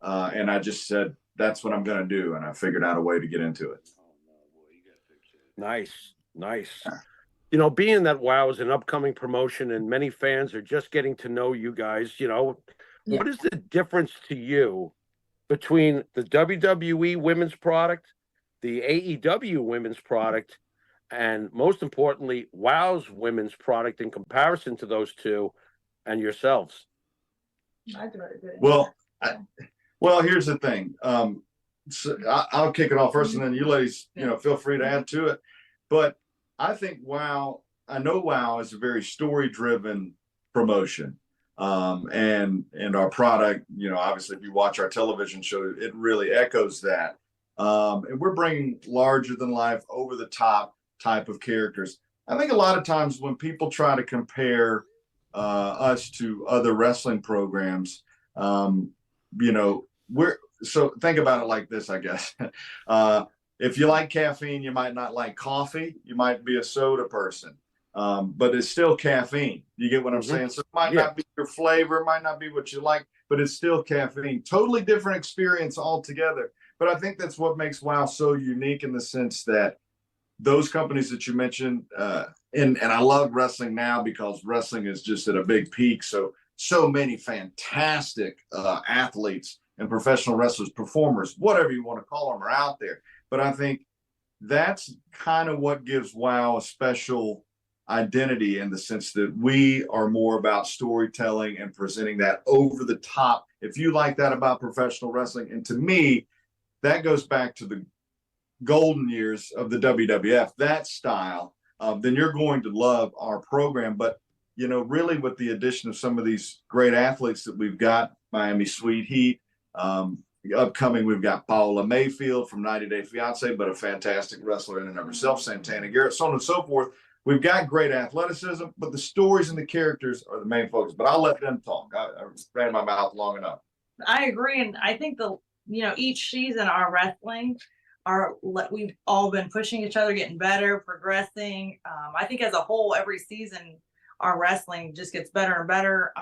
And I just said, that's what I'm going to do. And I figured out a way to get into it. Nice, nice. You know, being that WoW is an upcoming promotion and many fans are just getting to know you guys, what is the difference to you between the WWE women's product, the AEW women's product, and most importantly, WoW's women's product in comparison to those two and yourselves? Well, here's the thing. So I'll kick it off first, and then you ladies, feel free to add to it. But I think I know WoW is a very story-driven promotion. And our product, obviously, if you watch our television show, it really echoes that. And we're bringing larger than life, over the top type of characters. I think a lot of times when people try to compare us to other wrestling programs, so think about it like this, I guess. If you like caffeine, you might not like coffee. You might be a soda person. But it's still caffeine. You get what I'm saying? So it might not be your flavor, it might not be what you like, but it's still caffeine. Totally different experience altogether. But I think that's what makes WoW so unique, in the sense that those companies that you mentioned, and I love wrestling now because wrestling is just at a big peak. So many fantastic athletes and professional wrestlers, performers, whatever you want to call them, are out there. But I think that's kind of what gives WoW a special identity, in the sense that we are more about storytelling and presenting that over the top. If you like that about professional wrestling, and to me, that goes back to the golden years of the WWF, that style, then you're going to love our program. But, really with the addition of some of these great athletes that we've got, Miami Sweet Heat, upcoming, we've got Paola Mayfield from 90 Day Fiance, but a fantastic wrestler in and of herself, Santana Garrett, so on and so forth. We've got great athleticism, but the stories and the characters are the main focus. But I'll let them talk. I ran my mouth long enough. I agree. And I think each season, our wrestling, we've all been pushing each other, getting better, progressing. I think as a whole, every season, our wrestling just gets better and better.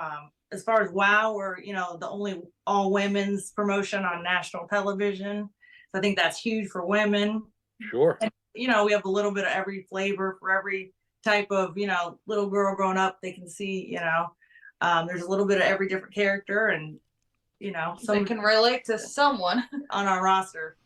As far as WoW, we're, the only all women's promotion on national television. So I think that's huge for women. Sure. And, we have a little bit of every flavor for every type of, little girl growing up. They can see, there's a little bit of every different character, and, they can relate to someone on our roster.